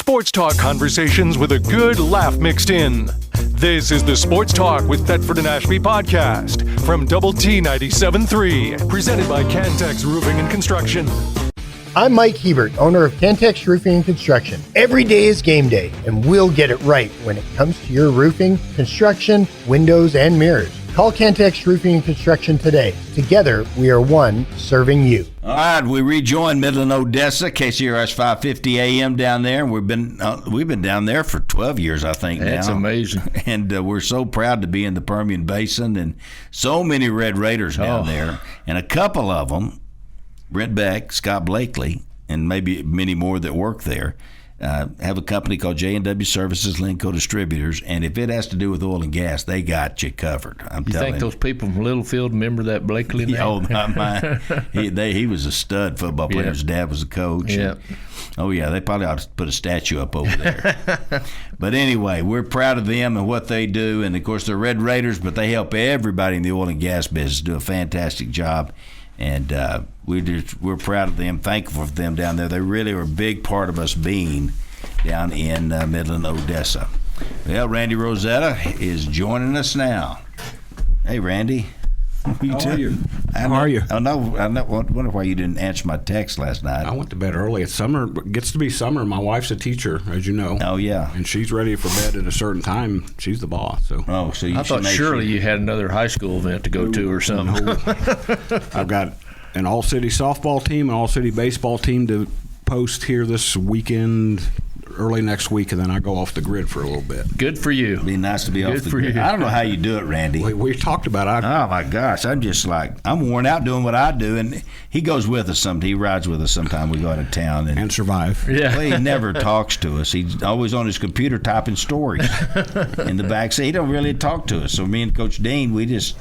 sports talk conversations with a good laugh mixed in. This is the Sports Talk with Thetford and Ashby podcast from Double T 97.3, presented by Cantex Roofing and Construction. I'm Mike Hebert, owner of Cantex Roofing and Construction. Every day is game day, and we'll get it right when it comes to your roofing, construction, windows, and mirrors. Call Cantex Roofing and Construction today. Together, we are one serving you. All right, we rejoin Midland, Odessa, KCRS 550 AM down there. We've been down there for 12 years, I think. That's now. amazing. And we're so proud to be in the Permian Basin, and so many Red Raiders down there, and a couple of them. Brent Beck, Scott Blakely, and maybe many more that work there, have a company called J&W Services, Linco Distributors, and if it has to do with oil and gas, they got you covered. You think those people from Littlefield remember that Blakely name? Oh, not mine. He was a stud football player. Yeah. His dad was a coach. Yeah. Oh, yeah, they probably ought to put a statue up over there. But anyway, we're proud of them and what they do, and, of course, they're Red Raiders, but they help everybody in the oil and gas business do a fantastic job. And we're proud of them, thankful for them down there. They really are a big part of us being down in Midland, Odessa. Well, Randy Rosetta is joining us now. Hey, Randy. How are you? How are you? I wonder why you didn't answer my text last night. I went to bed early. It's summer. It gets to be summer. My wife's a teacher, as you know. Oh, yeah. And she's ready for bed at a certain time. She's the boss. So. Oh, so you I thought surely you had another high school event to go to or something. No. I've got an all-city softball team, an all-city baseball team to post here this weekend, early next week, and then I go off the grid for a little bit. Good for you. It'd be nice to be Good off the for grid. you. I don't know how you do it, Randy. We talked about it. Oh, my gosh. I'm just like, I'm worn out doing what I do. And he goes with us sometime. He rides with us sometime. We go out of town. And survive. Yeah. Well, he never talks to us. He's always on his computer typing stories in the back seat. He don't really talk to us. So me and Coach Dean, we just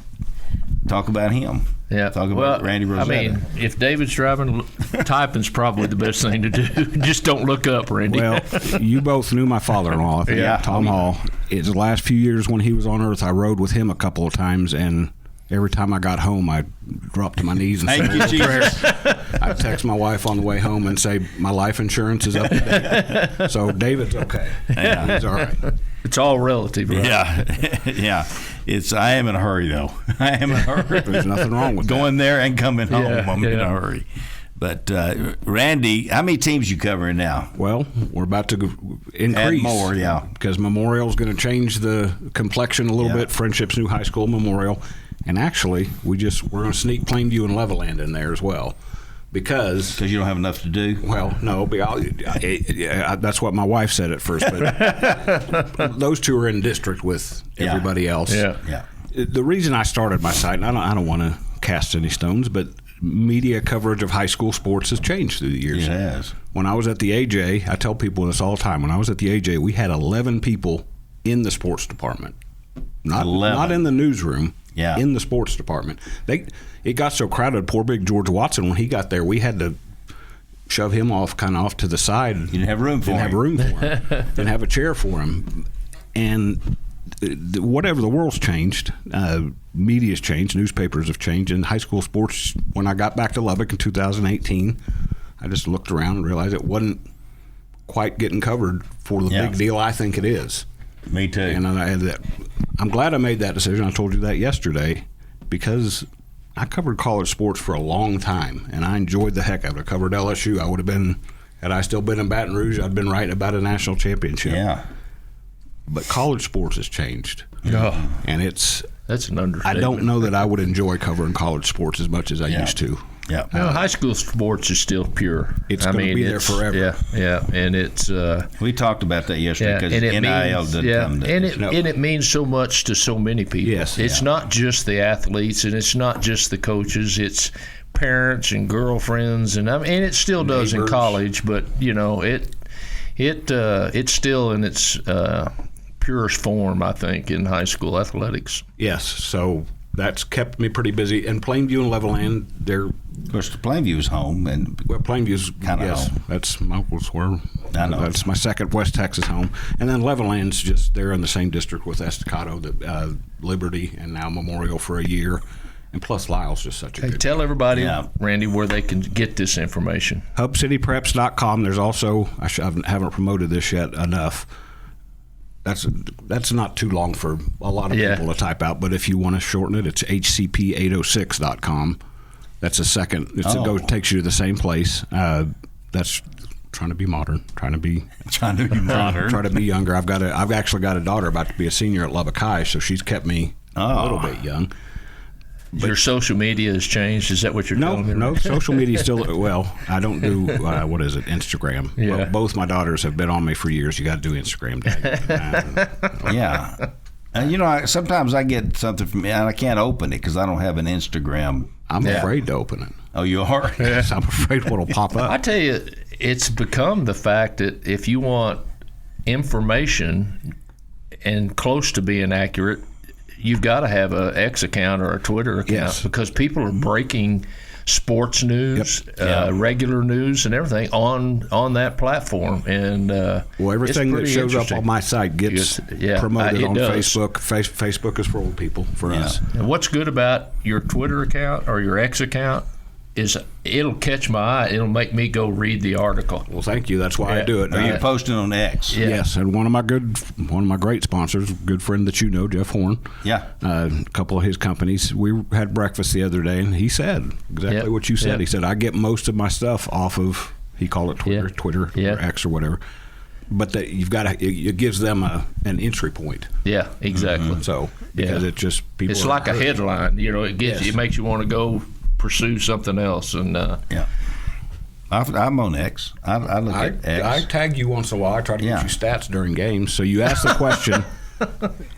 talk about him. Yeah. Talk about Randy Rosetta. I mean, if David's driving, typing's probably the best thing to do. Just don't look up, Randy. Well, you both knew my father-in-law, Yeah. Tom Hall. It's the last few years when he was on Earth, I rode with him a couple of times, and every time I got home, I'd drop to my knees and Thank say you, Jesus. I'd text my wife on the way home and say, my life insurance is up to date. So David's okay. Yeah. He's all right. It's all relative, right? Yeah. Yeah. I am in a hurry, though. I am in a hurry. There's nothing wrong with going there and coming home. Yeah, I'm in yeah. a hurry. But, Randy, how many teams you covering now? Well, we're about to increase. Add more, yeah. Because Memorial's going to change the complexion a little bit. Friendship's new high school Memorial. And actually, we're going to sneak Plainview and Levelland in there as well. Because you don't have enough to do? Well, no, but that's what my wife said at first. But those two are in district with everybody else. Yeah. The reason I started my site, and I don't want to cast any stones, but media coverage of high school sports has changed through the years. It has. When I was at the AJ, I tell people this all the time. When I was at the AJ, we had 11 people in the sports department. Not in the newsroom. Yeah. In the sports department. It got so crowded, poor big George Watson, when he got there, we had to shove him off to the side. You didn't have room for him. Didn't have a chair for him. And whatever, the world's changed. Media's changed. Newspapers have changed. And high school sports, when I got back to Lubbock in 2018, I just looked around and realized it wasn't quite getting covered for the big deal I think it is. Me too. And I'm glad I made that decision. I told you that yesterday because I covered college sports for a long time, and I enjoyed the heck of it. I covered LSU. I would have been, had I still been in Baton Rouge, I'd been writing about a national championship. Yeah. But college sports has changed. Oh, And that's an understatement. I don't know that I would enjoy covering college sports as much as I used to. Yeah. No, high school sports is still pure. It's going to be there forever. Yeah, and it's we talked about that yesterday because and it NIL means, didn't come to and it means so much to so many people. Yes. It's not just the athletes, and it's not just the coaches. It's parents and girlfriends, and it still does in college. But it's still in its purest form, I think, in high school athletics. Yes. So that's kept me pretty busy. And Plainview and Levelland, they're Of course, Plainview's home, and Plainview's kind of home. That's my where. I know. That's my second West Texas home, and then Levelland's just they're in the same district with Estacado, Liberty, and now Memorial for a year, And plus, Lyle's just such a good Tell everybody, Yeah. Randy, where they can get this information. HubCityPreps.com. There's also, I haven't promoted this yet enough. That's not too long for a lot of people to type out, but if you want to shorten it, it's hcp806.com. That's a second. It takes you to the same place. That's trying to be modern, trying to be modern, trying to be younger. I've actually got a daughter about to be a senior at Lubbock High, so she's kept me a little bit young. Your social media has changed. Is that what you're telling me? No, social media still. Well, I don't do what is it, Instagram. Yeah. Well, both my daughters have been on me for years. You got to do Instagram, Dad. Yeah. And sometimes I get something from me and I can't open it because I don't have an Instagram. I'm afraid to open it. Oh, you are? Yes, I'm afraid what'll pop up. I tell you, it's become the fact that if you want information and close to being accurate, you've got to have an X account or a Twitter account because people are breaking sports news, regular news, and everything on that platform. And everything that shows up on my site gets promoted on does. Facebook. Facebook is for old people, for us. And what's good about your Twitter account or your X account is it'll catch my eye. It'll make me go read the article. Well, thank you. That's why I do it. Are you posting on X? Yeah. Yes, and one of my great sponsors, a good friend that you know, Jeff Horn. Yeah. A couple of his companies. We had breakfast the other day, and he said exactly what you said. Yep. He said, I get most of my stuff off of, he called it Twitter or X or whatever. But you've got to, it gives them an entry point. Yeah, exactly. Mm-hmm. So because it just people. It's like a headline. It makes you want to go pursue something else. And I'm on X. I look at X. I tag you once in a while. I try to get you stats during games. So you asked the question.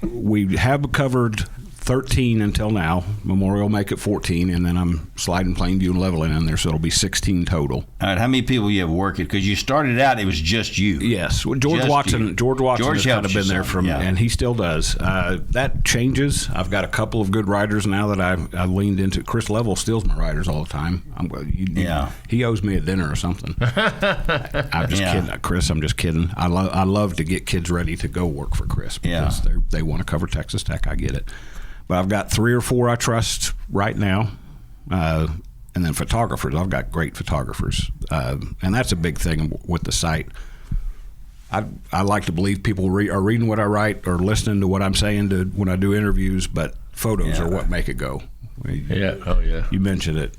We have covered 13 until now. Memorial will make it 14, and then I'm sliding Plainview and Leveling in there, so it'll be 16 total. All right, how many people you have working? Because you started out, it was just you. Yes, well, George Watson has kind of been there and he still does. That changes. I've got a couple of good writers now that I've leaned into. Chris Level steals my writers all the time. He owes me a dinner or something. I'm just kidding, Chris. I'm just kidding. I love to get kids ready to go work for Chris because they want to cover Texas Tech. I get it. But I've got 3 or 4 I trust right now. And then photographers. I've got great photographers. And that's a big thing with the site. I like to believe people are reading what I write or listening to what I'm saying when I do interviews, but photos are what make it go. You mentioned it.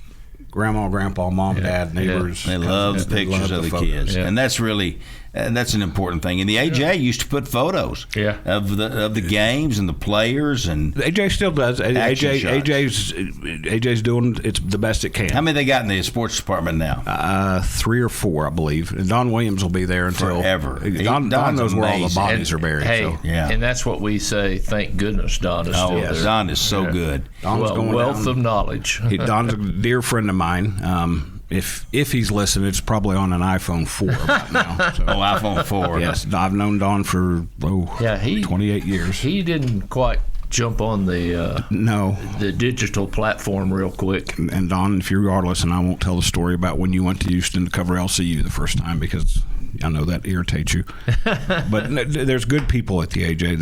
Grandma, grandpa, mom, dad, neighbors. They love the pictures of the kids. And that's really... that's an important thing. And the AJ used to put photos of the games and the players, and AJ still does. AJ's doing it's the best it can. How many they got in the sports department now? 3 or 4, I believe. And Don Williams will be there until forever. Don knows where all the bodies are buried. And that's what we say. Thank goodness Don is still there. Don is so good. Don's going wealth of knowledge. Don's a dear friend of mine. If he's listening, it's probably on an iPhone 4 right now. So. iPhone 4. Yes, I've known Don for 28 years. He didn't quite jump on the digital platform real quick. And Don, if you are listening, I won't tell the story about when you went to Houston to cover LCU the first time because I know that irritates you. But there's good people at the AJ,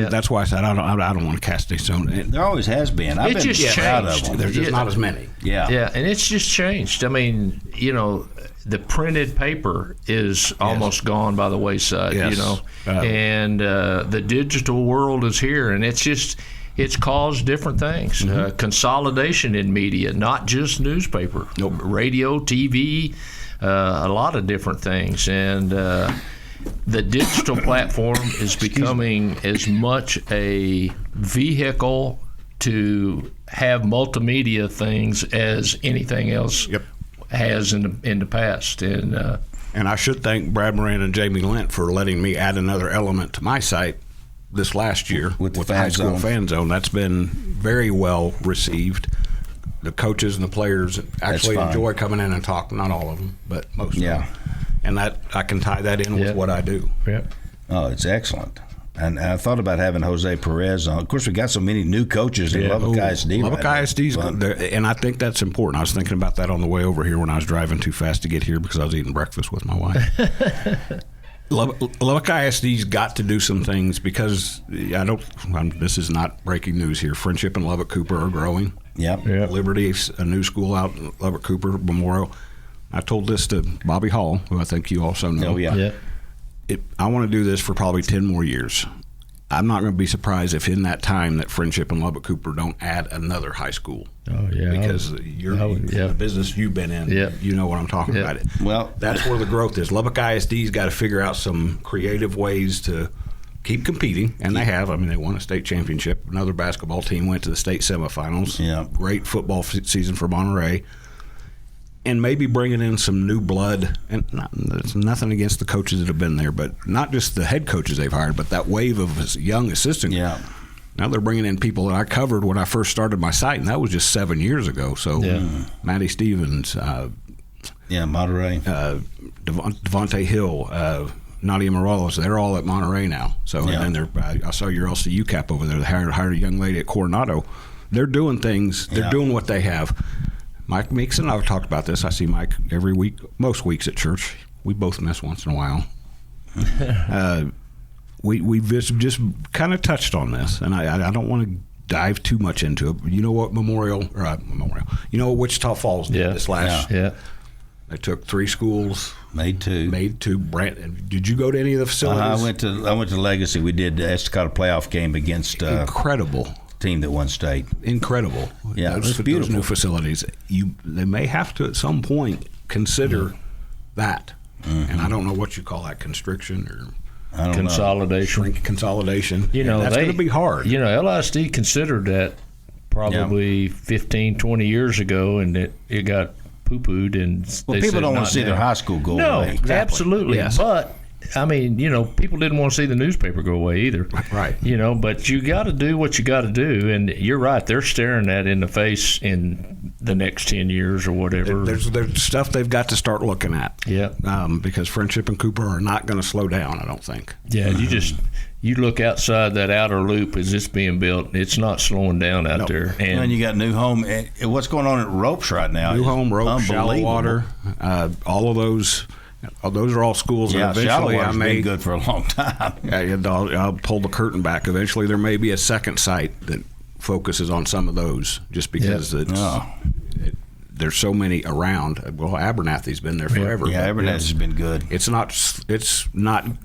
that's why I said I don't want to cast a stone. There always has been. I've been just proud of changed. them. There's just not as many. Yeah, and it's just changed. I mean, the printed paper is almost gone by the wayside. And the digital world is here, and it's caused different things. Consolidation in media, not just newspaper, radio, TV. A lot of different things, and the digital platform is becoming as much a vehicle to have multimedia things as anything else has in the past. And I should thank Brad Moran and Jamie Lent for letting me add another element to my site this last year with the high school fan zone. That's been very well received. The coaches and the players actually enjoy coming in and talking. Not all of them, but most of them. And that I can tie that in with what I do. Yeah. Oh, it's excellent. And I thought about having Jose Perez on. Of course, we got so many new coaches in Lubbock ISD. Lubbock ISD's good, and I think that's important. I was thinking about that on the way over here when I was driving too fast to get here because I was eating breakfast with my wife. Lubbock ISD's got to do some things because this is not breaking news here. Friendship and Lubbock Cooper are growing. Yep. Liberty's a new school out in Lubbock Cooper Memorial. I told this to Bobby Hall, who I think you also know. Oh, yeah. I want to do this for probably 10 more years. I'm not going to be surprised if in that time that Friendship and Lubbock Cooper don't add another high school. Oh, yeah. Because the business you've been in, you know what I'm talking about. Well, that's where the growth is. Lubbock ISD's got to figure out some creative ways to keep competing, and they have. I mean, they won a state championship. Another basketball team went to the state semifinals. Yeah. Great football season for Monterey. And maybe bringing in some new blood. And there's nothing against the coaches that have been there, but not just the head coaches they've hired, but that wave of young assistant. Yeah. Now they're bringing in people that I covered when I first started my site, and that was just 7 years ago. So Matty Stevens, Monterey, Devontae Hill, Nadia Morales, they're all at Monterey now. So and then I saw your LCU cap over there. They hired a young lady at Coronado. They're doing things. They're doing what they have. Mike Meeks and I have talked about this. I see Mike every week, most weeks at church. We both miss once in a while. We've just kind of touched on this, and I don't want to dive too much into it. But you know what Memorial? You know what Wichita Falls did this last? Yeah. They took 3 schools. Made 2. Did you go to any of the facilities? I went to Legacy. We did the Estacada playoff game against incredible team that won state. Incredible. Yeah, those new facilities. They may have to at some point consider that. And I don't know what you call that, constriction or consolidation. Consolidation. That's going to be hard. LISD considered that probably 15, 20 years ago, and it got poo-pooed. And people don't want to see their high school go away. No, absolutely. Yes. But I mean, people didn't want to see the newspaper go away either. Right. But you got to do what you got to do. And you're right. They're staring that in the face in the next 10 years or whatever. There's stuff they've got to start looking at. Yeah. Because Friendship and Cooper are not going to slow down, I don't think. Yeah. You look outside that outer loop as it's being built, it's not slowing down out there. And you got New Home. What's going on at Ropes right now? New Home, Ropes, Shallow Water, all of those. Those are all schools that eventually I may been good for a long time. I'll pull the curtain back. Eventually, there may be a second site that focuses on some of those, just because there's so many around. Well, Abernathy's been there forever. Yeah, Abernathy's been good. It's not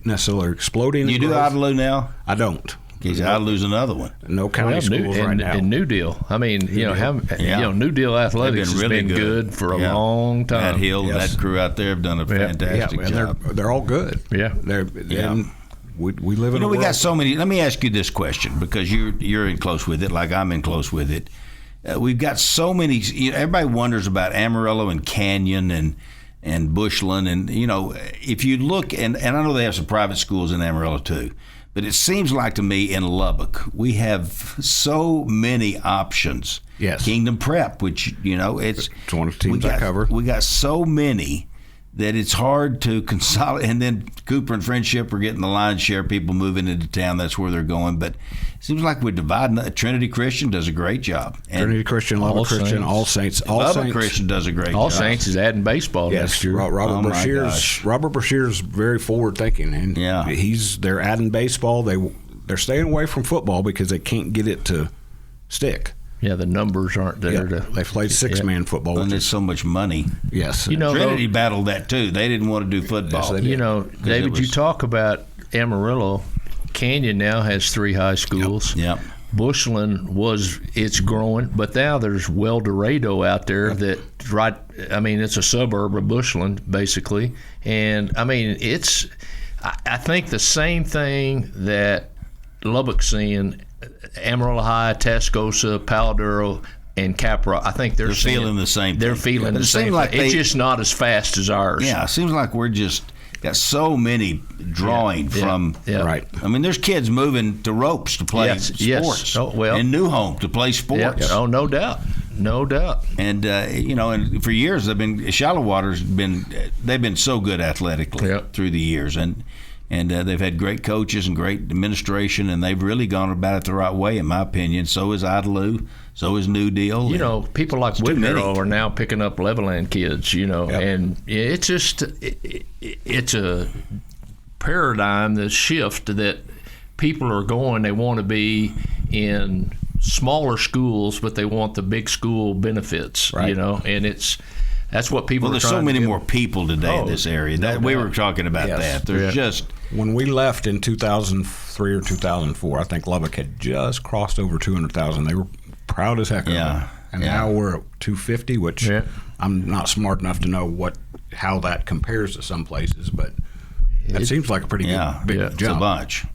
necessarily exploding. You do Idalou now? I don't. Because Idalou's another one. No county schools right now. And New Deal. I mean, New Deal Athletics has been good for a long time. Matt Hill, that crew out there have done a fantastic job. They're all good. Yeah. We live in a world. We got so many. Let me ask you this question, because you're in close with it, like I'm in close with it. We've got so many. Everybody wonders about Amarillo and Canyon and Bushland, and if you look, and I know they have some private schools in Amarillo too. But it seems like to me in Lubbock, we have so many options. Yes. Kingdom Prep, which, it's one of the teams I cover. We got so many that it's hard to consolidate. And then Cooper and Friendship are getting the lion's share. People moving into town, that's where they're going. But it seems like we're dividing. Trinity Christian does a great job. Trinity Christian, Lubbock Christian, All Saints. Lubbock Christian does a great job. All Saints is adding baseball next year. Robert Brashear's very forward thinking, and they're adding baseball. They're staying away from football because they can't get it to stick. Yeah, the numbers aren't there. They played 6-man football. And there's so much money. Yes. Trinity battled that too. They didn't want to do football. Yes, David, you talk about Amarillo. Canyon now has 3 high schools. Yep. Bushland it's growing, but now there's Well Dorado out there it's a suburb of Bushland, basically. And, I think the same thing that Lubbock's seeing, Amarillo High, Tascosa, Palo Duro, and Capra, I think they're feeling the same thing. They're feeling the same thing. It's just not as fast as ours. Yeah, it seems like we're just got so many drawing from. Yeah. Right. I mean, there's kids moving to Ropes to play sports. Yes. Oh, well. And New Home to play sports. Yeah. Oh, no doubt. No doubt. And and for years Shallow Water's they've been so good athletically through the years, and they've had great coaches and great administration, and they've really gone about it the right way, in my opinion. So is Idalou, so is New Deal. People like Whitnero are now picking up Levelland kids, and it's just it's a paradigm, the shift that people are going. They want to be in smaller schools, but they want the big school benefits, right. And that's what people are there's trying so many to more people today in this area. That we were talking about Yes. that. There's just when we left in 2003 or 2004, I think Lubbock had just crossed over 200,000. They were proud as heck of it. And now we're at 250, which I'm not smart enough to know how that compares to some places, but it seems like a pretty big jump.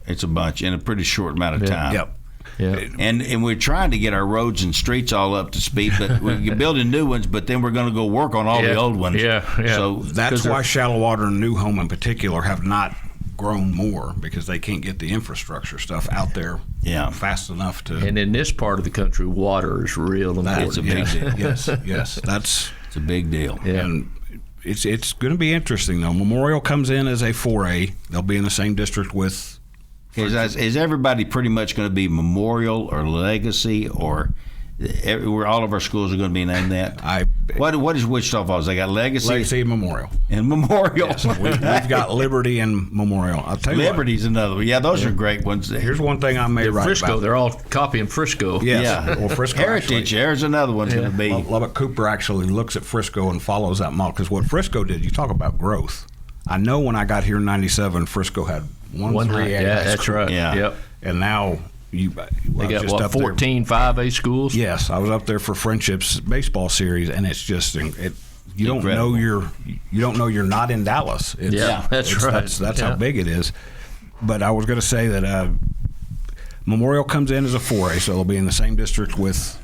It's a bunch in a pretty short amount of time. Yep. Yeah. And we're trying to get our roads and streets all up to speed, but we're building new ones, but then we're going to go work on all the old ones. Yeah. So that's why Shallow Water and New Home in particular have not grown more, because they can't get the infrastructure stuff out there fast enough to. And in this part of the country, water is real important. It's a big deal. Yes, it's a big deal. Yeah. And it's going to be interesting, though. Memorial comes in as a 4A. They'll be in the same district with. Is everybody pretty much going to be Memorial or Legacy, or where all of our schools are going to be named that? What is Wichita Falls? They got Legacy and Memorial. And Memorial. Yes, we've got Liberty and Memorial. I'll tell you Liberty's another one. Yeah, those are great ones. Here's one thing I may write Frisco, about. they're all copying Frisco. Yes. Yeah. Well, Frisco Heritage, actually, there's another one's going to be. Lubbock Cooper actually looks at Frisco and follows that model, because what Frisco did, you talk about growth. I know when I got here in '97, Frisco had one 3A. Yeah, that's right. Yeah. Yep. And now They got 14 5A schools? Yes, I was up there for Friendships baseball series, and it's just you don't know you're not in Dallas. That's right. That's how big it is. But I was going to say that Memorial comes in as a 4A, so they'll be in the same district with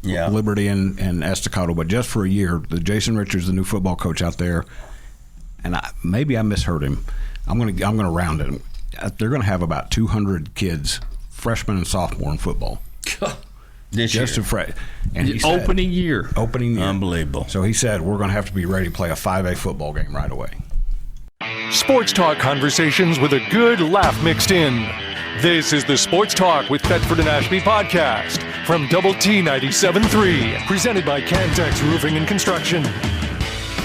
Liberty and Estacado, but just for a year. Jason Richards, the new football coach out there, and maybe I misheard him. I'm going to round it. They're going to have about 200 kids, freshmen and sophomore in football. This year. And he said, Opening year. Unbelievable. So he said, we're going to have to be ready to play a 5A football game right away. Sports talk conversations with a good laugh mixed in. This is the Sports Talk with Thetford and Ashby podcast from Double T 97.3, presented by Cantex Roofing and Construction.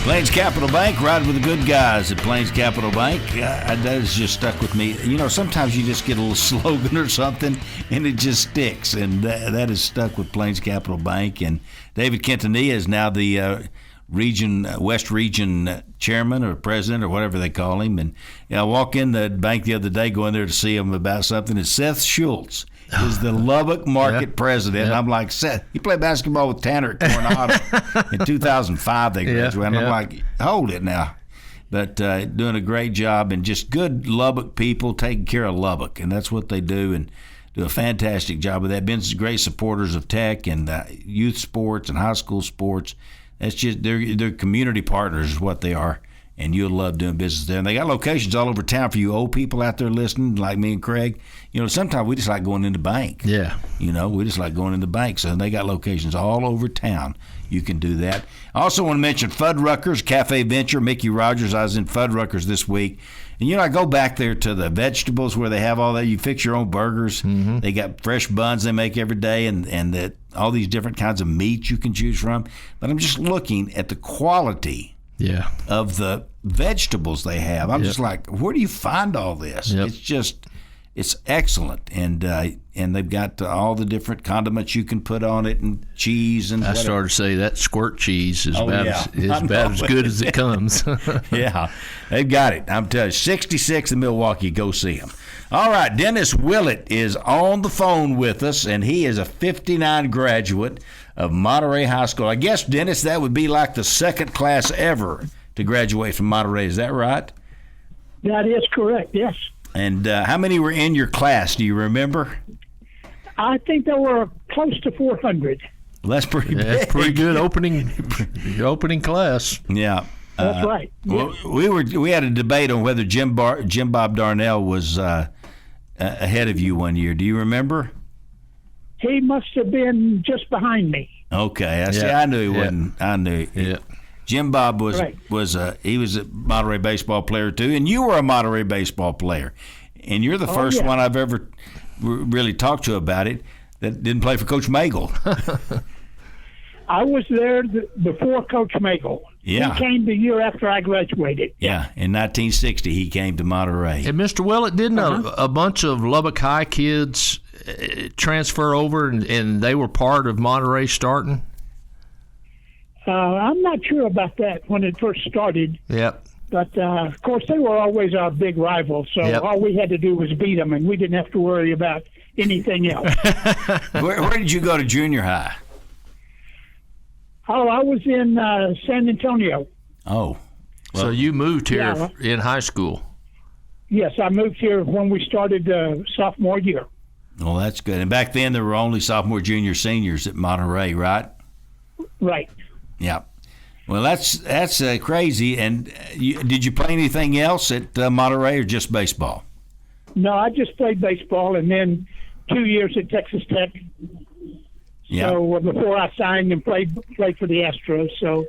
Plains Capital Bank, ride with the good guys at Plains Capital Bank. That has just stuck with me. Sometimes you just get a little slogan or something, and it just sticks, and that is stuck with Plains Capital Bank. And David Quintanilla is now the West Region chairman or president or whatever they call him. And I walk in the bank the other day, going there to see him about something, and Seth Schultz is the Lubbock market president. And I'm like, Seth, you play basketball with Tanner at Coronado. In 2005 they graduated. And I'm like, hold it now. But doing a great job, and just good Lubbock people taking care of Lubbock. And that's what they do, and do a fantastic job of that. Been great supporters of Tech and youth sports and high school sports. That's just they're community partners is what they are, and you'll love doing business there. And they got locations all over town for you old people out there listening, like me and Craig. Sometimes we just like going in the bank. Yeah. We just like going in the bank. So they got locations all over town. You can do that. I also want to mention Fuddruckers Cafe Venture. Mickey Rogers. I was in Fuddruckers this week. And, I go back there to the vegetables where they have all that. You fix your own burgers. Mm-hmm. They got fresh buns they make every day, and all these different kinds of meats you can choose from. But I'm just looking at the quality of the vegetables they have. I'm just like, where do you find all this? Yep. It's excellent, and they've got all the different condiments you can put on it, and cheese and. I started to say that squirt cheese is about as good as it comes. Yeah, they've got it. I'm telling you, 66 in Milwaukee. Go see them. All right, Dennis Willett is on the phone with us, and he is a 59 graduate of Monterey High School. I guess, Dennis, that would be like the second class ever to graduate from Monterey. Is that right? That is correct, yes. And how many were in your class? Do you remember? I think there were close to 400. Well, that's pretty big. That's pretty good opening class. Yeah. That's right. Well, we had a debate on whether Jim Bob Darnell was ahead of you one year. Do you remember? He must have been just behind me. Okay. I knew he wasn't. I knew. Yeah. Jim Bob was Right. He was a Monterey baseball player too, and you were a Monterey baseball player, and you're the first one I've ever really talked to about it that didn't play for Coach Magel. I was there before Coach Magel. Yeah. He came the year after I graduated. Yeah, in 1960 he came to Monterey. And Mr. Willett, didn't a bunch of Lubbock High kids transfer over and they were part of Monterey starting? I'm not sure about that when it first started. Yep. But, of course, they were always our big rivals, so Yep. all we had to do was beat them, and we didn't have to worry about anything else. Where did you go to junior high? Oh, I was in San Antonio. Oh. So you moved here Yeah. in high school. Yes, I moved here when we started sophomore year. Well, that's good. And back then there were only sophomore, junior, seniors at Monterey, right? Right. Yeah. Well, that's crazy. And did you play anything else at Monterey or just baseball? No, I just played baseball, and then 2 years at Texas Tech. Yeah. So before I signed and played for the Astros, so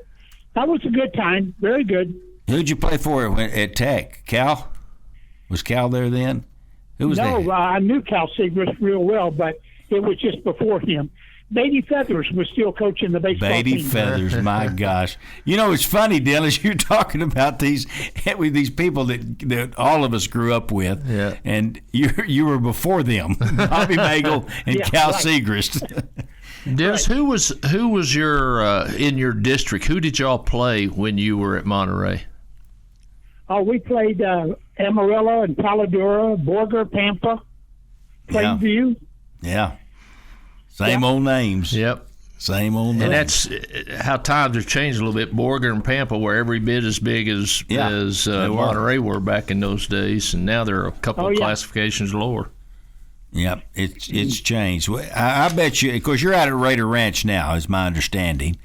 that was a good time, very good. Who'd you play for at Tech? Cal? Was Cal there then? Who was No, there? I knew Cal Segrist real well, but it was just before him. Beatty Feathers was still coaching the baseball Beatty team. Feathers, my gosh. You know, it's funny, Dennis, you're talking about these people that all of us grew up with, Yeah. and you were before them, Bobby Bagel and Yeah, Cal right. Segrist. Dennis, who was your in your district? Who did y'all play when you were at Monterey? Oh, we played Amarillo and Paladura, Borger, Pampa, Plainview. Yeah. Same old names. Yep. Same old names. And that's how times have changed a little bit. Borger and Pampa were every bit as big as they were. Monterey were back in those days, and now they're a couple of yeah. classifications lower. Yep, it's changed. Well, I bet you, of course, you're out at Raider Ranch now, is my understanding.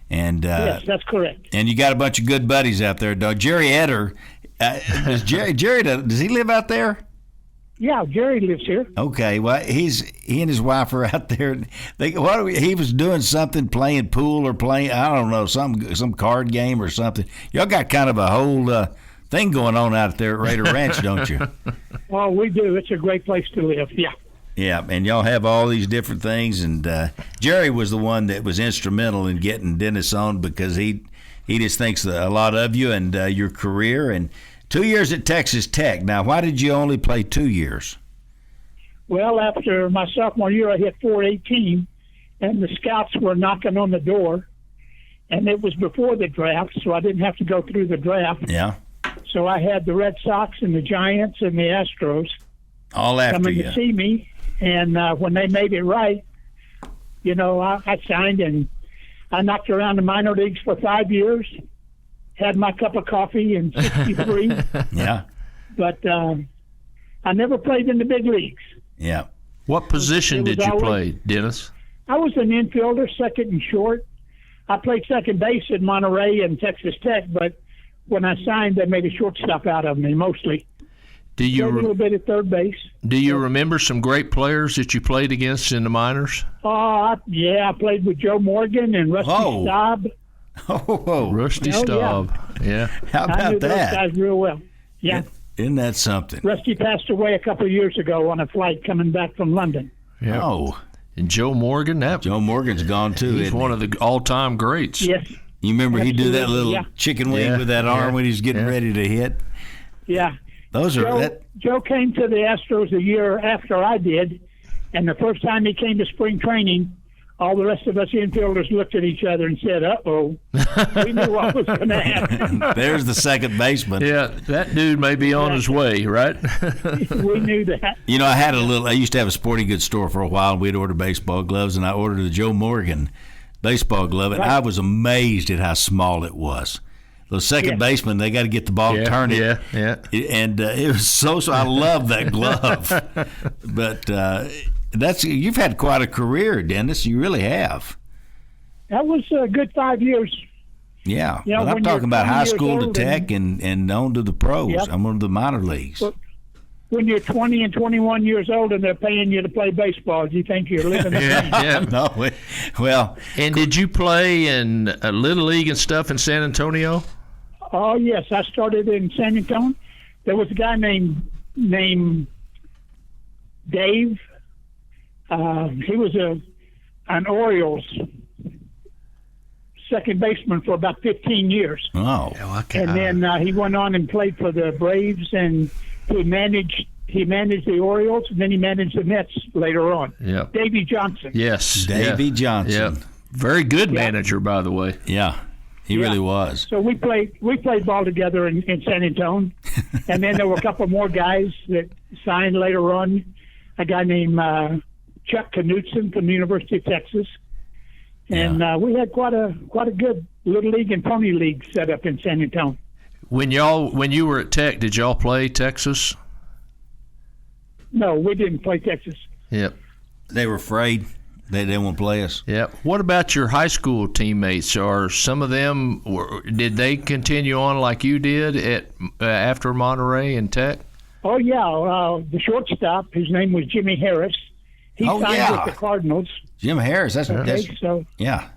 And Yes, that's correct. and you got a bunch of good buddies out there. Jerry Etter, does he live out there? Yeah, Jerry lives here. Okay, well, he and his wife are out there. He was doing something, playing pool or playing, I don't know, some card game or something. Y'all got kind of a whole thing going on out there at Raider Ranch, don't you? Oh, we do. It's a great place to live. Yeah. Yeah, and y'all have all these different things. And Jerry was the one that was instrumental in getting Dennis on, because he just thinks a lot of you and your career. And 2 years at Texas Tech. Now, why did you only play 2 years? Well, after my sophomore year, I hit .418, and the scouts were knocking on the door, and it was before the draft, so I didn't have to go through the draft. Yeah, So I had the Red Sox and the Giants and the Astros all after coming you. to see me, and when they made it right, you know, I signed, and I knocked around the minor leagues for 5 years, had my cup of coffee in '63, Yeah, but I never played in the big leagues. yeah. What position It was did you always- play, Dennis? I was an infielder, second and short. I played second base at Monterey and Texas Tech, but when I signed, they made a shortstop out of me mostly. Do Played a little bit at third base. Do you remember some great players that you played against in the minors? Yeah, I played with Joe Morgan and Rusty Whoa. Staub. Oh, Rusty Oh, yeah. Staub. Yeah. how I knew about those that? guys real well. Yeah. Isn't that something? Rusty passed away a couple of years ago on a flight coming back from London. Yeah. Oh, And Joe Morgan, Joe Morgan's gone too. he's isn't one he? of the all-time greats. Yes. You remember he did that Absolutely, little yeah. chicken wing Yeah, with that arm yeah, when he was getting yeah. ready to hit? Yeah. Those are Joe, Joe came to the Astros a year after I did, and the first time he came to spring training, all the rest of us infielders looked at each other and said, "Uh-oh." We knew what was going to happen. there's the second baseman. Yeah, that dude may be on his way, right? We knew that. You know, I used to have a sporting goods store for a while, and we'd order baseball gloves, and I ordered a Joe Morgan baseball glove, and I was amazed at how small it was. The second Yes. baseman, they got to get the ball turning. Yeah. And it was so I love that glove. But you've had quite a career, Dennis. You really have. That was a good 5 years. Yeah. You know, But I'm when talking you're about 20 high years school to old Tech and on to the pros. Yep. I'm on to the minor leagues. Well, when you're 20 and 21 years old and they're paying you to play baseball, do you think you're living the dream? Yeah. No, well, And did you play in a Little League and stuff in San Antonio? Oh, yes. I started in San Antonio. There was a guy named Dave. He was an Orioles second baseman for about 15 years. Oh. And then he went on and played for the Braves, and he managed the Orioles, and then he managed the Mets later on. Yep. Davey Johnson. Yes. Davey Johnson. Yep. Very good manager, by the way. Yeah. He really was. So we played ball together in San Antonio, and then there were a couple more guys that signed later on. A guy named Chuck Knutson from the University of Texas, and we had quite a good little league and pony league set up in San Antonio. When you were at Tech, did y'all play Texas? No, we didn't play Texas. Yep. They were afraid. They didn't want to play us. Yeah. What about your high school teammates? Or some of them did they continue on like you did at after Monterey and Tech? Oh yeah, the shortstop. His name was Jimmy Harris. He signed with the Cardinals. Jim Harris. That's so yeah.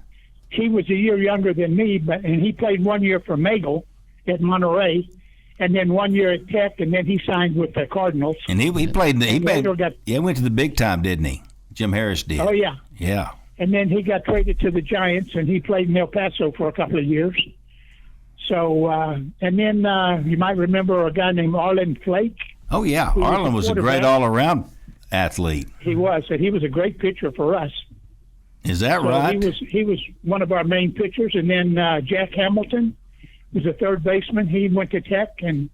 He was a year younger than me, and he played 1 year for Magel at Monterey, and then 1 year at Tech, and then he signed with the Cardinals. And he played. He went to the big time, didn't he? Jim Harris did. Oh, yeah. Yeah. And then he got traded to the Giants, and he played in El Paso for a couple of years. So, and then you might remember a guy named Arlen Flake. Oh, yeah. Arlen was a great all-around athlete. He was, and he was a great pitcher for us. Is that right? He was one of our main pitchers. And then Jack Hamilton was a third baseman. He went to Tech, and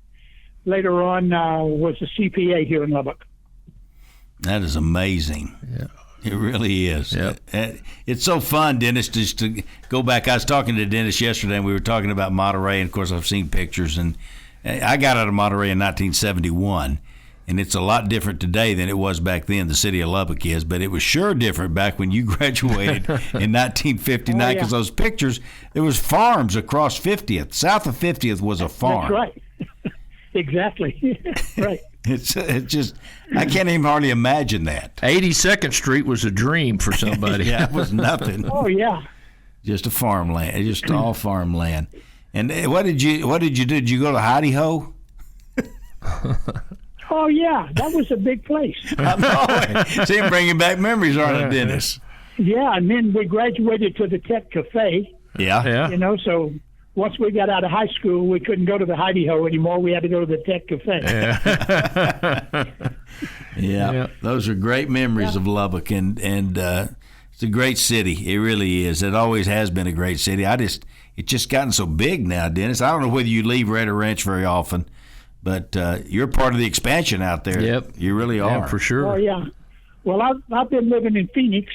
later on was a CPA here in Lubbock. That is amazing. Yeah. It really is. Yep. It's so fun, Dennis, just to go back. I was talking to Dennis yesterday, and we were talking about Monterey, and, of course, I've seen pictures. And I got out of Monterey in 1971, and it's a lot different today than it was back then, the city of Lubbock is. But it was sure different back when you graduated in 1959, because those pictures, there was farms across 50th. South of 50th was a farm. That's right. Exactly. Right. It's just, I can't even hardly imagine that. 82nd Street was a dream for somebody. Yeah, it was nothing. Oh, yeah. Just a farmland, just all farmland. And what did you do? Did you go to Hidey Ho? Oh, yeah. That was a big place. I know. See, I'm bringing back memories, aren't I, Dennis? Yeah, and then we graduated to the Tech Cafe. Yeah. You know, so once we got out of high school, we couldn't go to the Hidey Ho anymore. We had to go to the Tech Cafe. Yeah. Those are great memories of Lubbock, and it's a great city. It really is. It always has been a great city. It's just gotten so big now, Dennis. I don't know whether you leave Red Ranch very often, but you're part of the expansion out there. Yep. You really are. Yeah, for sure. Oh, yeah. Well, I've been living in Phoenix.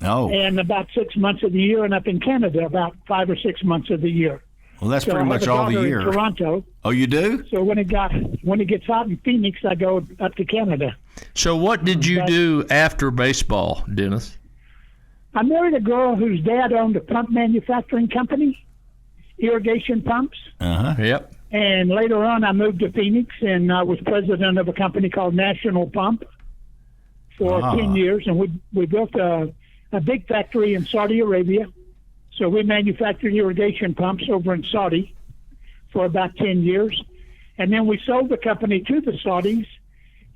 Oh. And about 6 months of the year, and up in Canada about 5 or 6 months of the year. Well, that's So pretty I have much a all the daughter year. in Toronto. Oh, you do? So when it gets hot in Phoenix, I go up to Canada. So what did you do after baseball, Dennis? I married a girl whose dad owned a pump manufacturing company, irrigation pumps. Uh-huh. Yep. And later on, I moved to Phoenix, and I was president of a company called National Pump for 10 years. And we built a big factory in Saudi Arabia. So we manufactured irrigation pumps over in Saudi for about 10 years. And then we sold the company to the Saudis,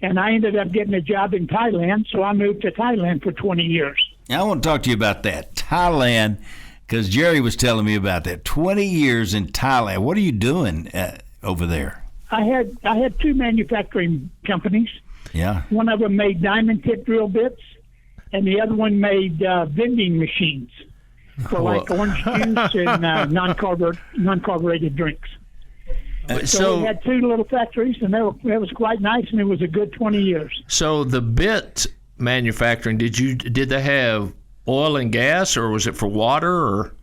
and I ended up getting a job in Thailand. So I moved to Thailand for 20 years. Now, I want to talk to you about that. Thailand, because Jerry was telling me about that. 20 years in Thailand. What are you doing over there? I had two manufacturing companies. Yeah. One of them made diamond tip drill bits, and the other one made vending machines for like orange juice and non-carbonated drinks. So we had two little factories, and that was quite nice, and it was a good 20 years. So the bit manufacturing, did they have oil and gas, or was it for water, or?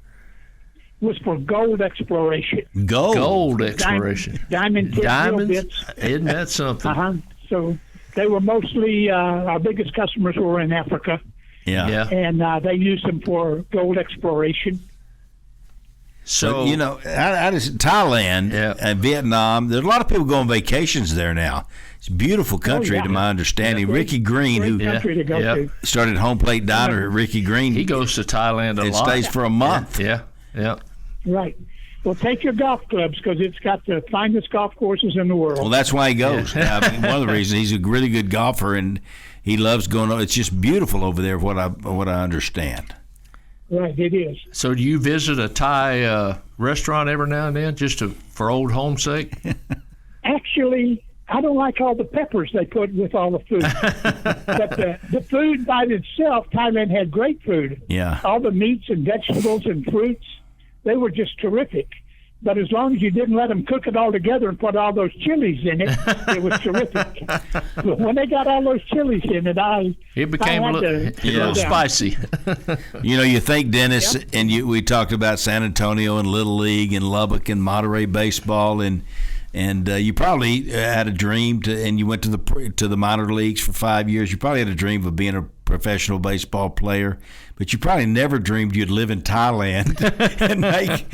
It was for gold exploration. Gold exploration. Diamond tip drill Diamonds? bits. Isn't that something? Uh-huh. So they were mostly, our biggest customers were in Africa. Yeah. And they used them for gold exploration. So, you know, I just Thailand and Vietnam. There's a lot of people go on vacations there now. It's a beautiful country, to my understanding. Yeah, Ricky Green, who country to go to. started Home Plate Diner at Ricky Green, he goes to Thailand a lot. and stays for a month. Yeah. Right. Well, take your golf clubs because it's got the finest golf courses in the world. Well, that's why he goes. I mean, one of the reasons he's a really good golfer, and he loves going on. It's just beautiful over there, what I understand. Right, it is. So do you visit a Thai restaurant every now and then just for old home's sake? Actually, I don't like all the peppers they put with all the food. But the food by itself, Thailand had great food. Yeah. All the meats and vegetables and fruits, they were just terrific. But as long as you didn't let them cook it all together and put all those chilies in it, it was terrific. But when they got all those chilies in it, it became a little spicy. You think, Dennis, and we talked about San Antonio and Little League and Lubbock and Monterey baseball, and you probably had a dream and you went to the minor leagues for 5 years. You probably had a dream of being a professional baseball player, but you probably never dreamed you'd live in Thailand and make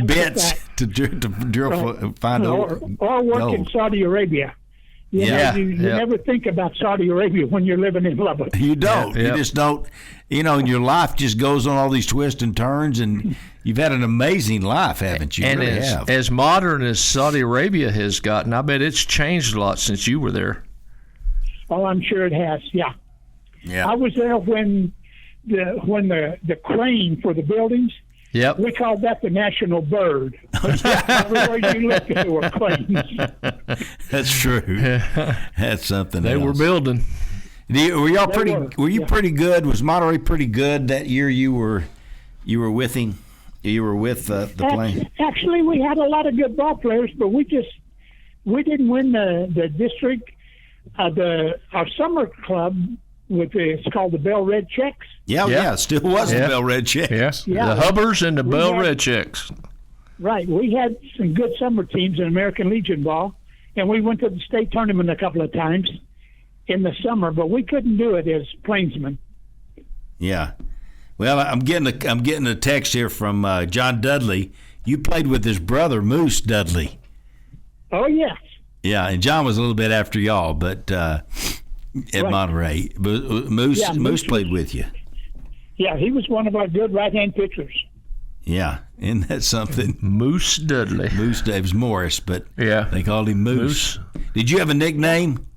bets to drill, find or work in Saudi Arabia. You never think about Saudi Arabia when you're living in Lubbock. You don't. You just don't. And your life just goes on all these twists and turns, and you've had an amazing life, haven't you? And really have. As modern as Saudi Arabia has gotten, I bet it's changed a lot since you were there. Oh, I'm sure it has. Yeah. Yeah. I was there when the crane for the buildings. Yep. We called that the national bird. Everywhere you looked, there were cranes. That's true. That's something. They were building. Were y'all pretty? Were you pretty good? Was Monterey pretty good that year? You were with him. You were with the plane. Actually, we had a lot of good ball players, but we didn't win the district. Our summer club. It's called the Bell Red Checks. Yeah, still was the Bell Red Checks. Yeah. The Hubbers and the Bell Red Checks. Right. We had some good summer teams in American Legion ball, and we went to the state tournament a couple of times in the summer, but we couldn't do it as plainsmen. Yeah. Well, I'm getting a text here from John Dudley. You played with his brother, Moose Dudley. Oh, yes. Yeah, and John was a little bit after y'all, but at Monterey. But Moose played with you. Yeah, he was one of our good right-hand pitchers. Yeah, isn't that something? Moose Dudley. Moose Davis Morris, but they called him Moose. Did you have a nickname?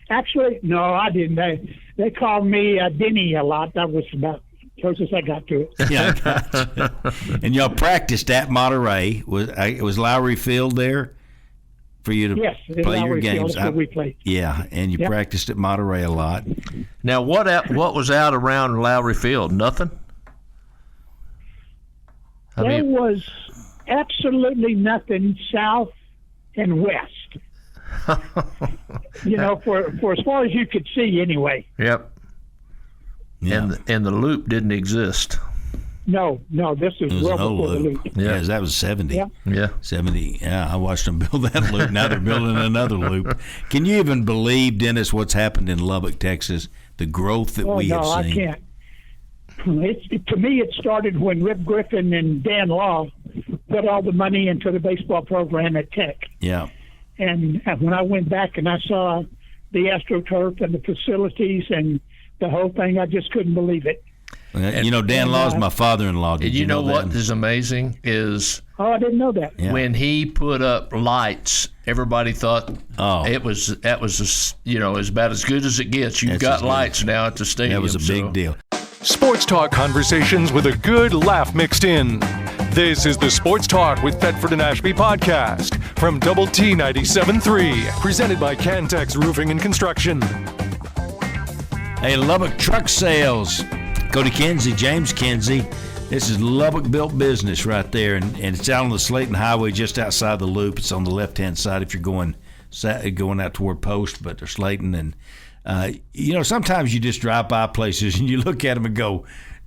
Actually, no, I didn't. They called me Denny a lot. That was about as close as I got to it. Yeah, gotcha. And y'all practiced at Monterey. Was Lowry Field there for you to play your games? That's where we played. Yeah, and you practiced at Monterey a lot. Now, what was out around Lowry Field? Nothing? There was absolutely nothing south and west. For as far as you could see, anyway. Yep. Yeah. And the loop didn't exist. No, this is well before the loop. Yeah, that was 70. Yeah. 70. Yeah, I watched them build that loop. Now they're building another loop. Can you even believe, Dennis, what's happened in Lubbock, Texas? The growth that we have seen. No, I can't. To me, it started when Rip Griffin and Dan Law put all the money into the baseball program at Tech. Yeah. And when I went back and I saw the AstroTurf and the facilities and the whole thing, I just couldn't believe it. Dan Law's my father-in-law. Did you know what is amazing is? Oh, I didn't know that. Yeah. When he put up lights, everybody thought that was about as good as it gets. You've got lights now at the stadium. That was a big deal. Sports talk conversations with a good laugh mixed in. This is the Sports Talk with Thetford and Ashby podcast from Double T 97.3, presented by Cantex Roofing and Construction. Hey, Lubbock Truck Sales. Cody Kinsey, James Kinsey. This is Lubbock built business right there, and it's out on the Slayton Highway just outside the loop. It's on the left-hand side if you're going out toward Post, but there's Slayton. And, sometimes you just drive by places and you look at them and go,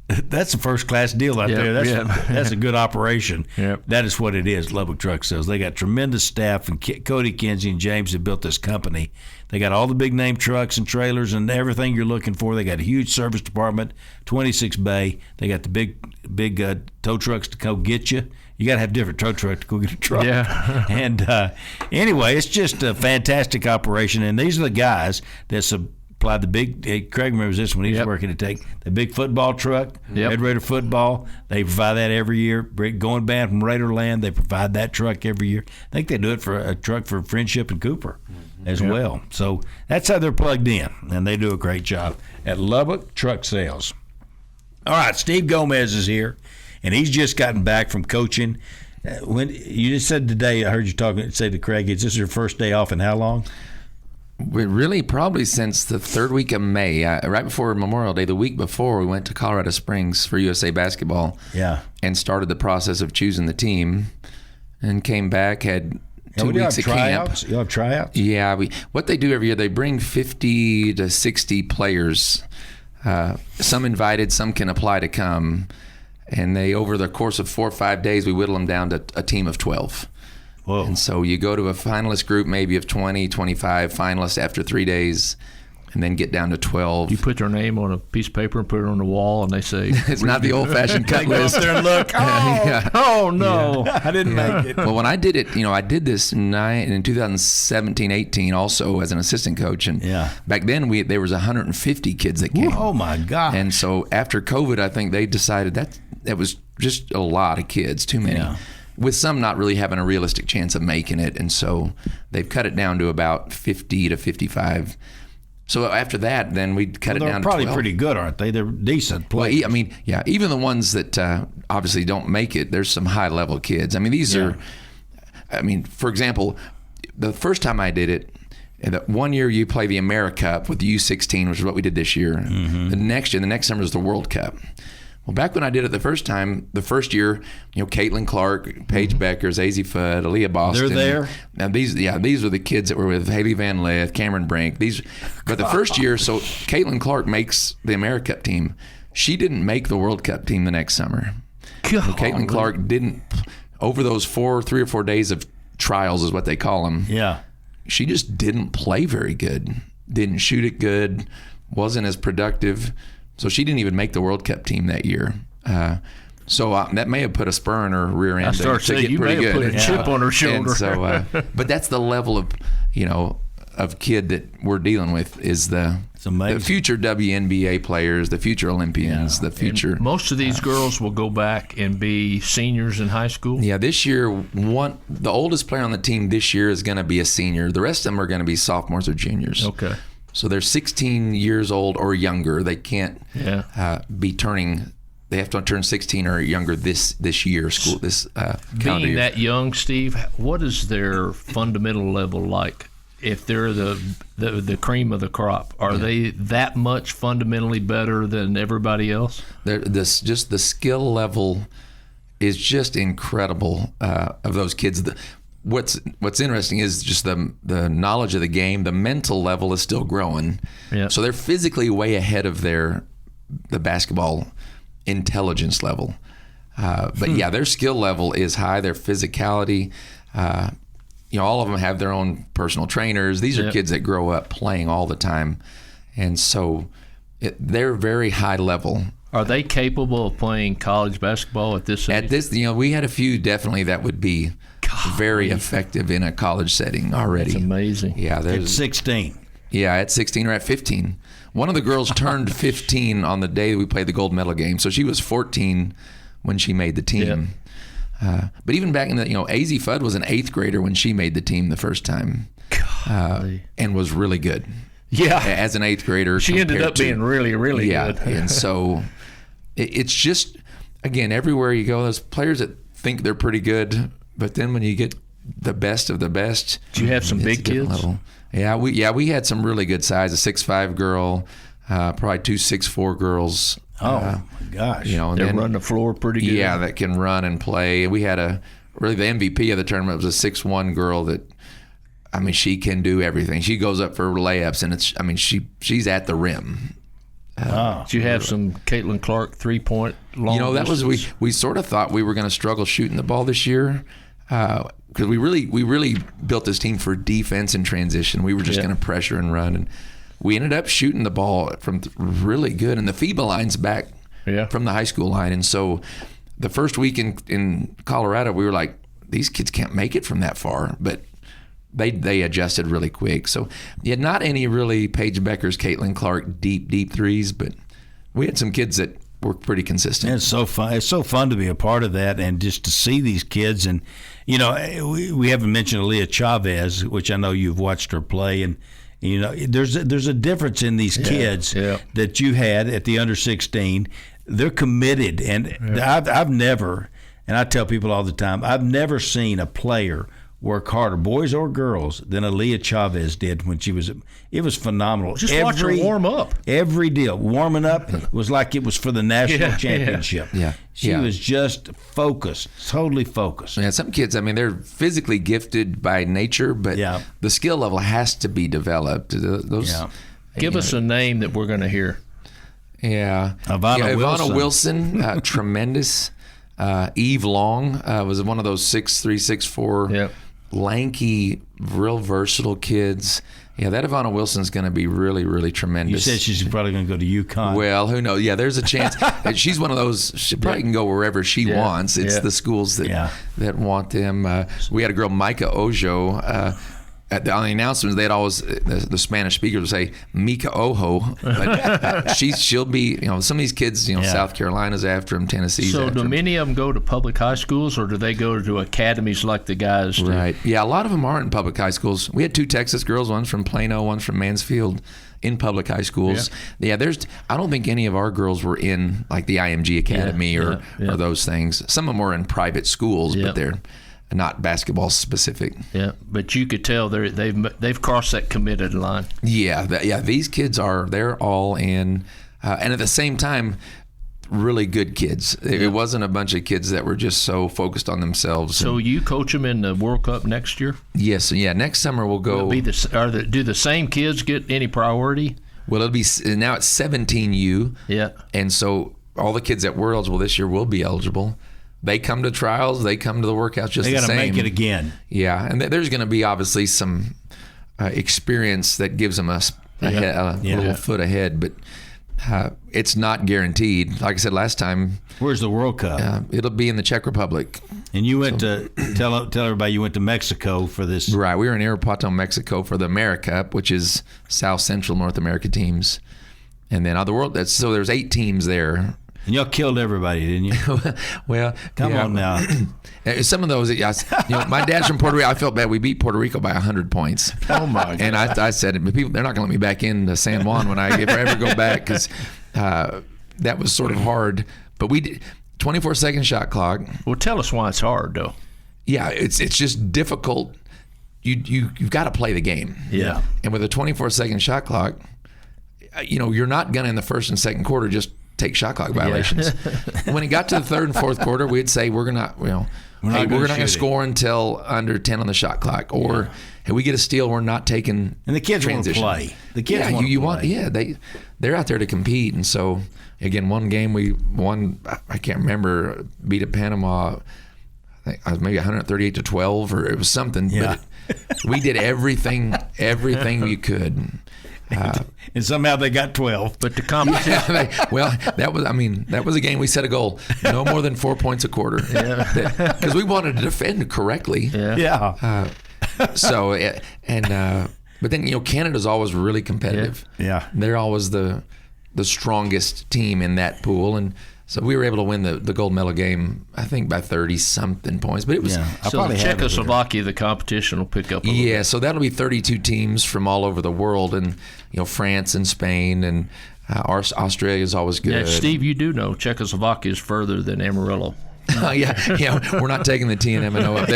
that's a first-class deal out there. That's a good operation. Yep. That is what it is, Lubbock Truck Sales. They got tremendous staff, and Cody Kinsey and James have built this company. They got all the big-name trucks and trailers and everything you're looking for. They got a huge service department, 26 bay. They got the big tow trucks to go get you. You got to have different tow trucks to go get a truck. Yeah. And anyway, it's just a fantastic operation, and these are the guys that supply the big. Craig remembers this when he was working at Tech. The big football truck, Red Raider football. They provide that every year. Going band from Raiderland, they provide that truck every year. I think they do it for a truck for Friendship and Cooper as well. So that's how they're plugged in, and they do a great job at Lubbock Truck Sales. All right, Steve Gomez is here, and he's just gotten back from coaching. When you just said today, I heard you say to Craig, is this your first day off in how long? Really, probably since the third week of May, right before Memorial Day. The week before, we went to Colorado Springs for USA basketball. Yeah, and started the process of choosing the team, and came back, had 2 weeks of camp. You have tryouts? Yeah, what they do every year, they bring 50 to 60 players. Some invited, some can apply to come, and they, over the course of 4 or 5 days, we whittle them down to a team of 12. Whoa. And so you go to a finalist group maybe of 20, 25 finalists after 3 days, and then get down to 12. You put their name on a piece of paper and put it on the wall, and they say... It's not the old-fashioned cut list. Go up there and look. Oh no. I didn't make it. Well, when I did it, I did this in 2017-18 also as an assistant coach. And back then, there was 150 kids that came. Oh, my God. And so after COVID, I think they decided that was just a lot of kids, too many. Yeah. With some not really having a realistic chance of making it. And so they've cut it down to about 50 to 55. So after that, then we cut it down to 12. They're probably pretty good, aren't they? They're decent players. Well, even the ones that obviously don't make it, there's some high-level kids. These are, for example, the first time I did it, the 1 year you play the AmeriCup with the U16, which is what we did this year. Mm-hmm. The next summer is the World Cup. Well, back when I did it the first year, Caitlin Clark, Paige Beckers, Azzy Fudd, Aaliyah Boston. They're there? Now these are the kids that were with Haley Van Lith, Cameron Brink. But the first year, so Caitlin Clark makes the AmeriCup team. She didn't make the World Cup team the next summer. So Caitlin Clark didn't, over those 3 or 4 days of trials is what they call them. Yeah. She just didn't play very good. Didn't shoot it good. Wasn't as productive. So she didn't even make the World Cup team that year. So that may have put a spur in her rear end to get pretty good. You may have put a chip on her shoulder. And so, but that's the level of, of kid that we're dealing with is the future WNBA players, the future Olympians, the future. And most of these girls will go back and be seniors in high school. Yeah, this year, the oldest player on the team this year is going to be a senior. The rest of them are going to be sophomores or juniors. Okay. So they're 16 years old or younger. They can't be turning. They have to turn 16 or younger this year. Calendar year. That young, Steve, what is their fundamental level like? If they're the cream of the crop, are they that much fundamentally better than everybody else? Just the skill level is just incredible of those kids. What's interesting is just the knowledge of the game. The mental level is still growing. Yeah. So they're physically way ahead of the basketball intelligence level. But their skill level is high. Their physicality, all of them have their own personal trainers. These are kids that grow up playing all the time. And so they're very high level. Are they capable of playing college basketball at this age? At this, we had a few definitely that would be very effective in a college setting already. That's amazing. Yeah, at 16. Yeah, at 16 or at 15. One of the girls turned 15 on the day we played the gold medal game, so she was 14 when she made the team. But even back in Azzy Fudd was an 8th grader when she made the team the first time, and was really good. Yeah, as an 8th grader, she ended up being really, really good. And so it's just, again, everywhere you go, there's players that think they're pretty good, but then when you get the best of the best, do you have some big kids? Level. We had some really good size. A 6'5" girl, probably 2 6'4" girls. Oh my gosh! They run the floor pretty good. Yeah, that can run and play. We had the MVP of the tournament was a 6'1" girl that, she can do everything. She goes up for layups, and she's at the rim. Did you have some Caitlin Clark 3-point long that was we sort of thought we were going to struggle shooting the ball this year because we really built this team for defense and transition. We were just going to pressure and run, and we ended up shooting the ball from really good. And the FIBA line's back from the high school line, and so the first week in Colorado, we were like, these kids can't make it from that far, but they adjusted really quick. So you had not any really Paige Beckers, Caitlin Clark deep threes, but we had some kids that were pretty consistent. And it's so fun. It's so fun to be a part of that and just to see these kids. And we haven't mentioned Aaliyah Chavez, which I know you've watched her play, and there's a difference in these kids that you had at the under 16 they're committed, and I've never, and I tell people all the time, I've never seen a player work harder, boys or girls, than Aaliyah Chavez did when she was. It was phenomenal. Just watch her warm up. Every deal, warming up was like it was for the national championship. Yeah. She was just focused, totally focused. Yeah, some kids, I mean, they're physically gifted by nature, but the skill level has to be developed. Give us a name that we're going to hear. Yeah. Ivana Wilson, tremendous. Eve Long was one of those 6'3", 6'4", lanky, real versatile kids. Yeah, that Ivana Wilson's going to be really, really tremendous. You said she's probably going to go to UConn. Well, who knows? Yeah, there's a chance. She's one of those. She probably can go wherever she wants. It's the schools that want them. We had a girl, Micah Ojo. On the announcements, they'd always the Spanish speakers would say Mika Ojo, but she'll be. Some of these kids, South Carolina's after them, Tennessee's after them. So, do many of them go to public high schools, or do they go to academies like the guys do? Right. Yeah, a lot of them are in public high schools. We had 2 Texas girls, one's from Plano, one's from Mansfield, in public high schools. I don't think any of our girls were in like the IMG Academy or those things. Some of them were in private schools, but they're not basketball specific. Yeah, but you could tell they've crossed that committed line. These kids they're all in, and at the same time, really good kids. It wasn't a bunch of kids that were just so focused on themselves. So you coach them in the World Cup next year? Yes. Yeah. Next summer we'll go. Do the same kids get any priority? Well, it'll be now it's 17U. Yeah. And so all the kids that were eligible this year will be eligible. They come to trials. They come to the workouts just the same. They got to make it again. Yeah, and there's going to be obviously some experience that gives them a little foot ahead, but it's not guaranteed. Like I said last time. Where's the World Cup? It'll be in the Czech Republic. And you went to tell everybody you went to Mexico for this. Right, we were in Irapuato, Mexico for the AmeriCup, which is South Central North America teams, and then other world. So there's 8 teams there. And y'all killed everybody, didn't you? Well, come on now. Some of those, my dad's from Puerto Rico. I felt bad. We beat Puerto Rico by 100 points. Oh my God! And I said, people, they're not going to let me back into San Juan if I ever go back, because that was sort of hard. But we did 24-second shot clock. Well, tell us why it's hard, though. Yeah, it's just difficult. You've got to play the game. Yeah. And with a 24-second shot clock, you're not going to in the first and second quarter just take shot clock violations. When it got to the third and fourth quarter, we'd say we're not going to score until under 10 on the shot clock, or hey, we get a steal, we're not taking. And the kids want to play. The kids want to play. They're out there to compete, and so again, one game we won. I can't remember, beat at Panama. I think maybe 138-12, or it was something. Yeah. But we did everything we could. And somehow they got 12. But the competition. That was a game we set a goal, no more than 4 points a quarter, because we wanted to defend correctly. Yeah. But then Canada's always really competitive. Yeah. They're always the strongest team in that pool, and so we were able to win the gold medal game, I think, by 30-something points. But it was so Czechoslovakia, the competition will pick up a little bit. So that'll be 32 teams from all over the world, and France and Spain, and Australia is always good. Yeah, Steve, you do know Czechoslovakia is further than Amarillo. We're not taking the TNMNO up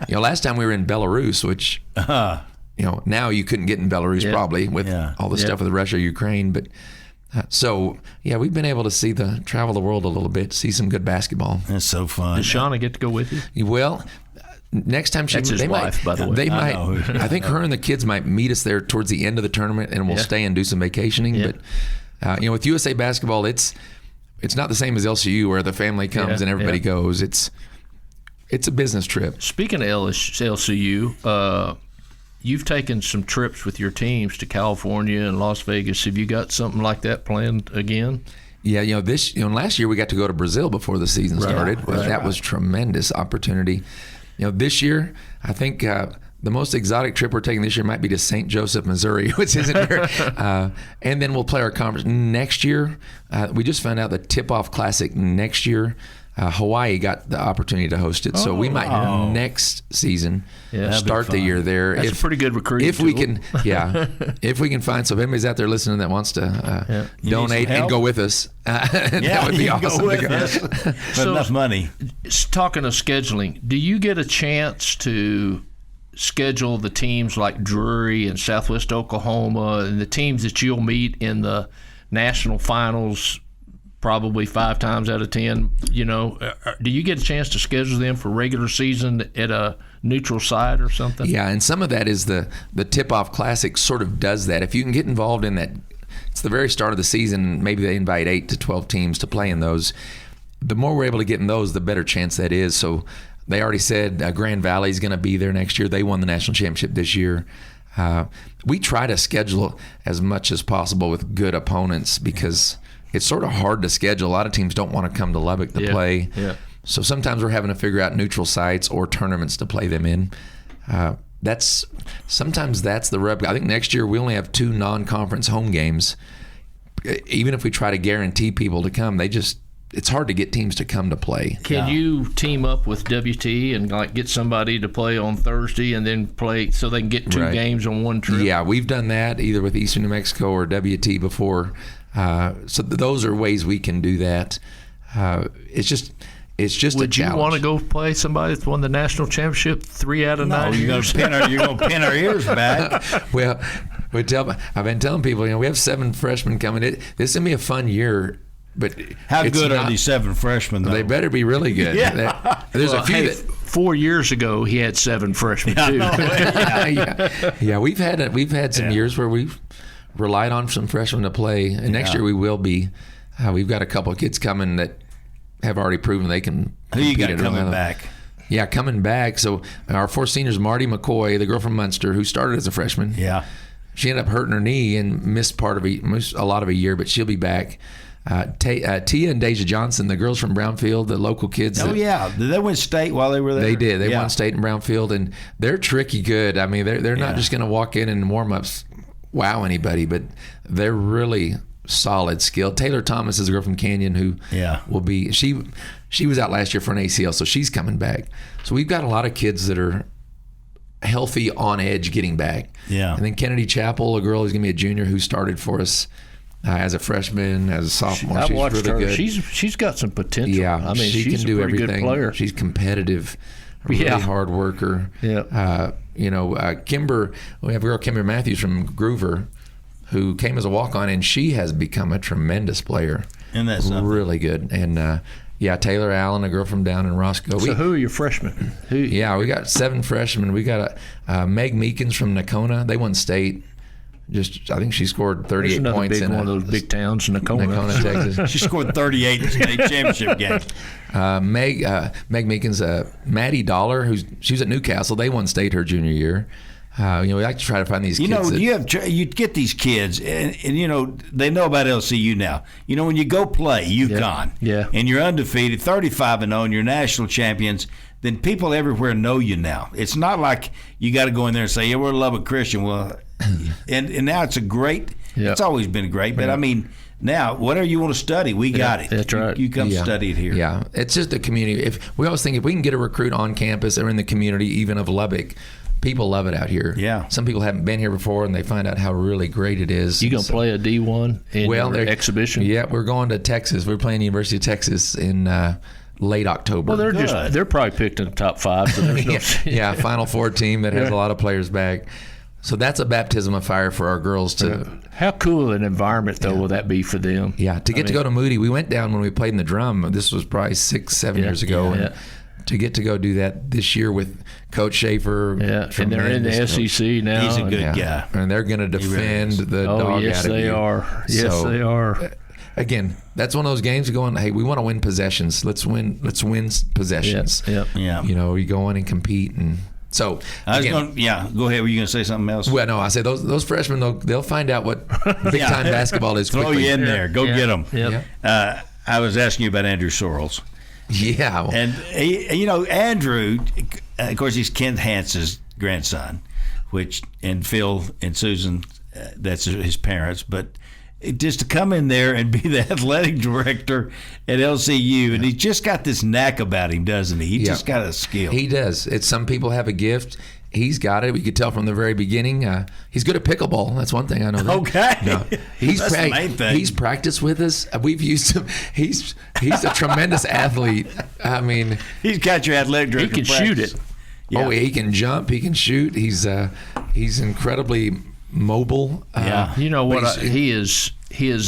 there. Last time we were in Belarus, which now you couldn't get in Belarus probably with all the stuff with Russia, Ukraine, but. We've been able to travel the world a little bit, see some good basketball. That's so fun. Does Shauna get to go with you? Well, next time That's his wife, by the way. They might. I think her and the kids might meet us there towards the end of the tournament, and we'll stay and do some vacationing. Yeah. But with USA basketball, it's not the same as LCU where the family comes and everybody goes. It's a business trip. Speaking of LCU. You've taken some trips with your teams to California and Las Vegas. Have you got something like that planned again? Yeah, last year we got to go to Brazil before the season started. That was tremendous opportunity. This year, I think the most exotic trip we're taking this year might be to St. Joseph, Missouri, which isn't here. And then we'll play our conference next year. We just found out the Tip-Off Classic next year. Hawaii got the opportunity to host it, so we might next season start the year there. That's a pretty good recruiting if we tool. can, if we can find. So if anybody's out there listening that wants to donate and go with us, that would be awesome. Go with us. But enough money. Talking of scheduling, do you get a chance to schedule the teams like Drury and Southwest Oklahoma and the teams that you'll meet in the national finals probably 5 times out of 10, do you get a chance to schedule them for regular season at a neutral site or something? Yeah, and some of that is the Tip-Off Classic sort of does that. If you can get involved in that, it's the very start of the season, maybe they invite 8 to 12 teams to play in those. The more we're able to get in those, the better chance that is. So they already said Grand Valley's going to be there next year. They won the national championship this year. We try to schedule as much as possible with good opponents because it's sort of hard to schedule. A lot of teams don't want to come to Lubbock to play. Yeah. So sometimes we're having to figure out neutral sites or tournaments to play them in. Sometimes that's the rub. I think next year we only have 2 non-conference home games. Even if we try to guarantee people to come, it's hard to get teams to come to play. Can you team up with WT and get somebody to play on Thursday and then play so they can get 2 games on one trip? Yeah, we've done that either with Eastern New Mexico or WT before. So those are ways we can do that. It's just a challenge. Would you want to go play somebody that's won the national championship 3 out of 9 years? You're going to pin our ears back. Well, I've been telling people, we have 7 freshmen coming. This is going to be a fun year. But how good are these 7 freshmen, though? They better be really good. Yeah. There's a few 4 years ago, he had 7 freshmen, too. Yeah, we've had some years where we've relied on some freshmen to play, and next year we will be. We've got a couple of kids coming that have already proven they can. Who you got coming back? Yeah, coming back. So our 4 seniors, Marty McCoy, the girl from Munster, who started as a freshman. Yeah, she ended up hurting her knee and missed a lot of a year, but she'll be back. Tia and Deja Johnson, the girls from Brownfield, the local kids. Oh, yeah. Did they win state while they were there? They did. They won state in Brownfield, and they're tricky good. I mean, they're not just going to walk in and warm-ups wow anybody, but they're really solid skill. Taylor Thomas is a girl from Canyon who will be – she was out last year for an ACL, so she's coming back. So we've got a lot of kids that are healthy, on edge, getting back. Yeah. And then Kennedy Chappell, a girl who's going to be a junior who started for us as a freshman, as a sophomore. I've watched really her. Good. She's got some potential. Yeah, I mean, she she's can do a pretty everything. good player. She's competitive, really hard worker. Yeah. Kimber, we have a girl, Kimber Matthews from Groover, who came as a walk-on, and she has become a tremendous player. And that's really good. And Taylor Allen, a girl from down in Roscoe. So who are your freshmen? We got 7 freshmen. We got Meg Meekins from Nakona. They won state. I think she scored 38 points in one of those big towns, Nakona, Texas. She scored 38 in the state championship game. Meg Meekins, Maddie Dollar, she was at Newcastle. They won state her junior year. We like to try to find these kids. You get these kids, and they know about LCU now. When you go play UConn, and you're undefeated, 35-0, and you're national champions, then people everywhere know you now. It's not like you got to go in there and say, we're Lubbock Christian. Well, and now it's it's always been great, but I mean, now whatever you want to study, we got it. That's right. You come study it here. Yeah, it's just a community. We always think if we can get a recruit on campus or in the community, even of Lubbock, people love it out here. Yeah. Some people haven't been here before, and they find out how really great it is. You going to play a D1 in your exhibition? Yeah, we're going to Texas. We're playing University of Texas in late October. Well, they're probably picked in the top 5. So there's Final 4 team that has a lot of players back. So that's a baptism of fire for our girls to. How cool an environment though will that be for them? Yeah, to get to go to Moody. We went down when we played in the Drum. This was probably 6-7 years ago. Yeah. To get to go do that this year with Coach Schaefer. Yeah, and they're in the SEC now. He's a good guy. And they're going to defend the dog out of you. Yes, they are. Yes, they are. Again, that's one of those games going, hey, we want to win possessions. Let's win possessions. Yeah. You go in and compete. And so, go ahead. Were you going to say something else? Well, no, I say those freshmen, they'll find out what big-time basketball is quickly. Throw you in there. Go get them. Yep. I was asking you about Andrew Sorrells. Yeah. And, Andrew, of course, he's Kent Hance's grandson, and Phil and Susan, that's his parents. But just to come in there and be the athletic director at LCU, and he's just got this knack about him, doesn't he? He just got a skill. He does. Some people have a gift. He's got it. We could tell from the very beginning. He's good at pickleball. That's one thing I know. Okay. No, he's That's the main thing. He's practiced with us. We've used him. He's a tremendous athlete. I mean, he's got your athletic director. He can shoot it. Yeah. Oh, he can jump. He can shoot. He's incredibly mobile. You know what? He is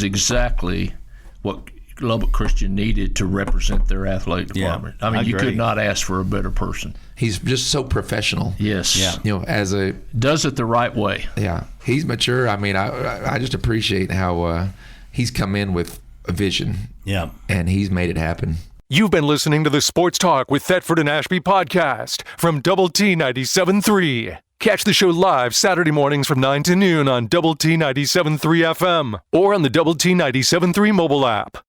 exactly what Lubbock Christian needed to represent their athletic department. I mean, you could not ask for a better person. He's just so professional. Yes. Yeah. You know, does it the right way. Yeah. He's mature. I mean, I just appreciate how he's come in with a vision. Yeah. And he's made it happen. You've been listening to the Sports Talk with Thetford and Ashby podcast from Double T 97.3. Catch the show live Saturday mornings from 9 to noon on Double T 97.3 FM or on the Double T 97.3 mobile app.